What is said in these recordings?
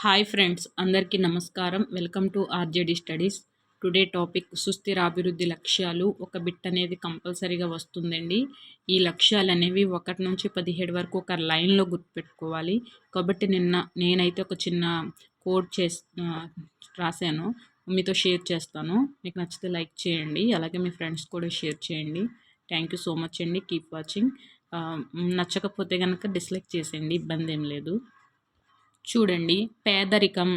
Hi friends, అందరికీ నమస్కారం. Welcome to RJD studies. Today topic సుస్థిర అభివృద్ధి లక్ష్యాలు. ఒక బిట్ అనేది కంపల్సరీగా వస్తుందండి. ఈ లక్ష్యాలు అనేవి 1 నుంచి 17 వరకు ఒక లైన్లో గుర్తుపెట్టుకోవాలి. కాబట్టి నేనైతే ఒక చిన్న కోడ్ రాశాను, మీతో షేర్ చేస్తాను. మీకు నచ్చితే లైక్ చేయండి, అలాగే మీ ఫ్రెండ్స్ కూడా షేర్ చేయండి. థ్యాంక్ యూ సో మచ్ అండి. Keep watching. నచ్చకపోతే కనుక డిస్లైక్ చేసేయండి, ఇబ్బంది ఏం లేదు. చూడండి, పేదరికం,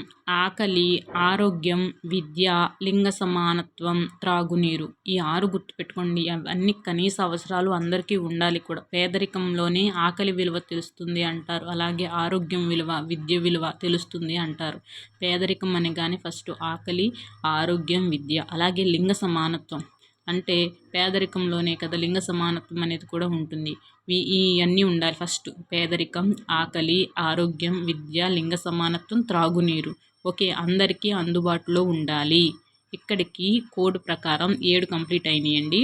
ఆకలి, ఆరోగ్యం, విద్య, లింగ సమానత్వం, త్రాగునీరు. ఈ 6 గుర్తుపెట్టుకోండి. అవన్నీ కనీస అవసరాలు అందరికీ ఉండాలి కూడా. పేదరికంలోనే ఆకలి విలువ తెలుస్తుంది అంటారు, అలాగే ఆరోగ్యం విలువ, విద్య విలువ తెలుస్తుంది అంటారు. పేదరికం అనగానే ఫస్ట్ ఆకలి, ఆరోగ్యం, విద్య, అలాగే లింగ సమానత్వం. అంటే పేదరికంలోనే కదా లింగ సమానత్వం అనేది కూడా ఉంటుంది. ఇవన్నీ ఉండాలి. ఫస్ట్ పేదరికం, ఆకలి, ఆరోగ్యం, విద్య, లింగ సమానత్వం, త్రాగునీరు. ఓకే, అందరికీ అందుబాటులో ఉండాలి. ఇక్కడికి కోడ్ ప్రకారం 7 కంప్లీట్ అయినాయండి.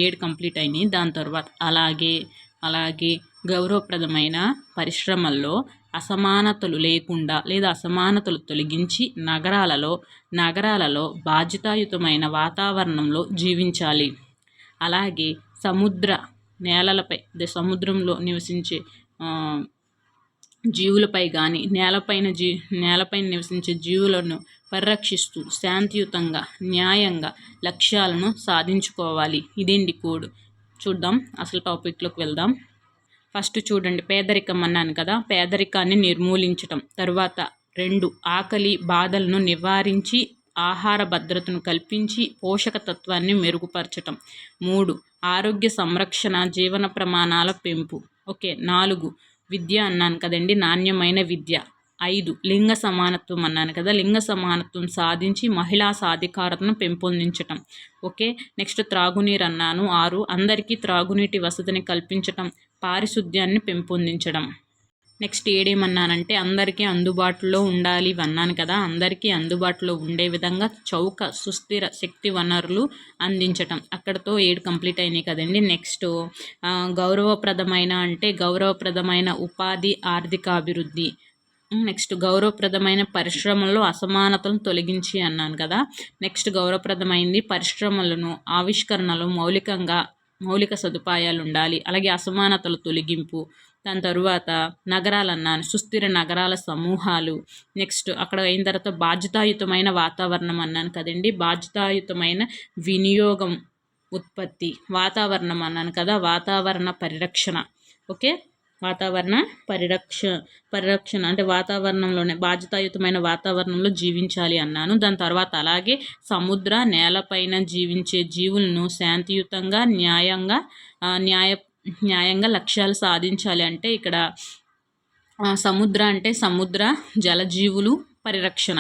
7 కంప్లీట్ అయినాయి. దాని తర్వాత అలాగే గౌరవప్రదమైన పరిశ్రమల్లో అసమానతలు లేకుండా లేదా అసమానతలు తొలగించి నగరాలలో బాధ్యతాయుతమైన వాతావరణంలో జీవించాలి. అలాగే నేలలపై సముద్రంలో నివసించే జీవులపై కానీ నేలపైన నివసించే జీవులను పరిరక్షిస్తూ శాంతియుతంగా, న్యాయంగా లక్ష్యాలను సాధించుకోవాలి. ఇదేంటి కోడ్. చూద్దాం, అసలు టాపిక్లోకి వెళ్దాం. ఫస్ట్ చూడండి, పేదరికం అన్నాను కదా, పేదరికాన్ని నిర్మూలించటం. తర్వాత 2, ఆకలి బాధలను నివారించి ఆహార భద్రతను కల్పించి పోషకతత్వాన్ని మెరుగుపరచటం. 3, ఆరోగ్య సంరక్షణ, జీవన ప్రమాణాల పెంపు. ఓకే. 4, విద్య అన్నాను కదండి, నాణ్యమైన విద్య. 5, లింగ సమానత్వం అన్నాను కదా, లింగ సమానత్వం సాధించి మహిళా సాధికారతను పెంపొందించటం. ఓకే. నెక్స్ట్ త్రాగునీరు అన్నాను. 6, అందరికీ త్రాగునీటి వసతిని కల్పించటం, పారిశుద్ధ్యాన్ని పెంపొందించడం. నెక్స్ట్ ఏడేమన్నానంటే అందరికీ అందుబాటులో ఉండాలి అన్నాను కదా, అందరికీ అందుబాటులో ఉండే విధంగా చౌక సుస్థిర శక్తి వనరులు అందించటం. అక్కడతో 7 కంప్లీట్ అయినాయి కదండి. నెక్స్ట్ గౌరవప్రదమైన ఉపాధి, ఆర్థిక అభివృద్ధి. నెక్స్ట్ గౌరవప్రదమైన పరిశ్రమల్లో అసమానతలను తొలగించి అన్నాను కదా. నెక్స్ట్ గౌరవప్రదమైంది పరిశ్రమలను, ఆవిష్కరణలు, మౌలిక సదుపాయాలు ఉండాలి, అలాగే అసమానతల తొలగింపు. దాని తరువాత నగరాలు అన్నాను, సుస్థిర నగరాల సమూహాలు. నెక్స్ట్ అక్కడ అయిన తర్వాత బాధ్యతాయుతమైన వాతావరణం అన్నాను కదండి, బాధ్యతాయుతమైన వినియోగం, ఉత్పత్తి. వాతావరణం అన్నాను కదా, వాతావరణ పరిరక్షణ. ఓకే, వాతావరణ పరిరక్షణ అంటే వాతావరణంలోనే బాధ్యతాయుతమైన వాతావరణంలో జీవించాలి అన్నాను. దాని తర్వాత అలాగే నేలపైన జీవించే జీవులను శాంతియుతంగా, న్యాయంగా లక్ష్యాలు సాధించాలి. అంటే ఇక్కడ సముద్ర జలజీవులు పరిరక్షణ.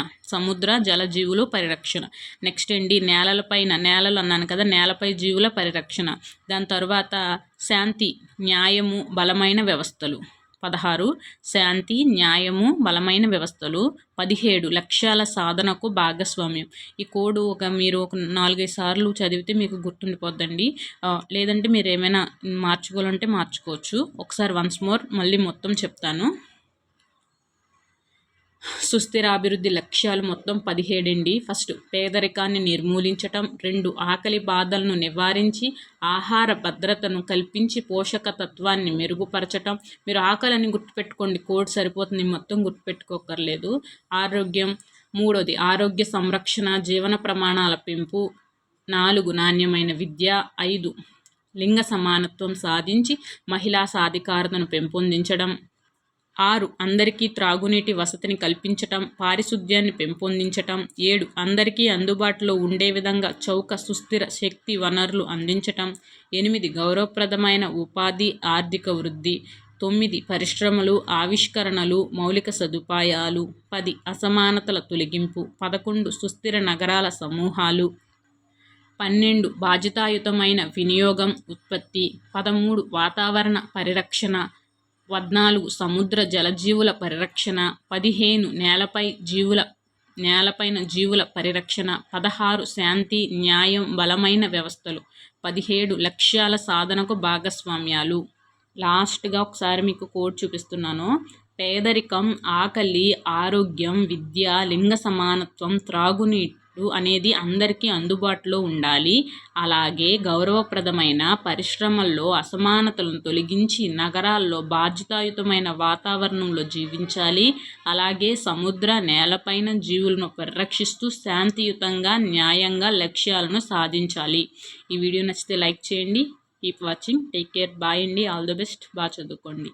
నెక్స్ట్ అండి, నేలలు అన్నాను కదా, నేలపై జీవుల పరిరక్షణ. దాని తర్వాత శాంతి, న్యాయము, బలమైన వ్యవస్థలు. 16, శాంతి, న్యాయము, బలమైన వ్యవస్థలు. 17, లక్ష్యాల సాధనకు భాగస్వామ్యం. ఈ కోడ్ మీరు ఒక 4-5 సార్లు చదివితే మీకు గుర్తుండిపోద్దండి. లేదంటే మీరు ఏమైనా మార్చుకోవాలంటే మార్చుకోవచ్చు. ఒకసారి వన్స్ మోర్ మళ్ళీ మొత్తం చెప్తాను. సుస్థిర అభివృద్ధి లక్ష్యాలు మొత్తం 17 అండి. ఫస్ట్ పేదరికాన్ని నిర్మూలించటం. 2, ఆకలి బాధలను నివారించి ఆహార భద్రతను కల్పించి పోషకతత్వాన్ని మెరుగుపరచటం. మీరు ఆకలిని గుర్తుపెట్టుకోండి, కోడ్ సరిపోతుంది, మొత్తం గుర్తుపెట్టుకోకర్లేదు. ఆరోగ్యం. 3, ఆరోగ్య సంరక్షణ, జీవన ప్రమాణాల పెంపు. 4, నాణ్యమైన విద్య. 5, లింగ సమానత్వం సాధించి మహిళా సాధికారతను పెంపొందించడం. 6, అందరికీ త్రాగునీటి వసతిని కల్పించటం, పారిశుద్ధ్యాన్ని పెంపొందించటం. 7, అందరికీ అందుబాటులో ఉండే విధంగా చౌక సుస్థిర శక్తి వనరులు అందించటం. 8, గౌరవప్రదమైన ఉపాధి, ఆర్థిక వృద్ధి. 9, పరిశ్రమలు, ఆవిష్కరణలు, మౌలిక సదుపాయాలు. 10, అసమానతల తొలగింపు. 11, సుస్థిర నగరాల సమూహాలు. 12, బాధ్యతాయుతమైన వినియోగం, ఉత్పత్తి. 13, వాతావరణ పరిరక్షణ. 14, సముద్ర జలజీవుల పరిరక్షణ. 15, నేలపైన జీవుల పరిరక్షణ. 16, శాంతి, న్యాయం, బలమైన వ్యవస్థలు. 17, లక్ష్యాల సాధనకు భాగస్వామ్యాలు. లాస్ట్గా ఒకసారి మీకు కోడ్ చూపిస్తున్నాను. పేదరికం, ఆకలి, ఆరోగ్యం, విద్య, లింగ సమానత్వం, త్రాగునీరు అనేది అందరికీ అందుబాటులో ఉండాలి. అలాగే గౌరవప్రదమైన పరిశ్రమల్లో అసమానతలను తొలగించి నగరాల్లో బాధ్యతాయుతమైన వాతావరణంలో జీవించాలి. అలాగే సముద్ర, నేలపైన జీవులను పరిరక్షిస్తూ శాంతియుతంగా, న్యాయంగా లక్ష్యాలను సాధించాలి. ఈ వీడియో నచ్చితే లైక్ చేయండి. Keep watching. Take care. Bye అండి. All the best. బాగా చదువుకోండి.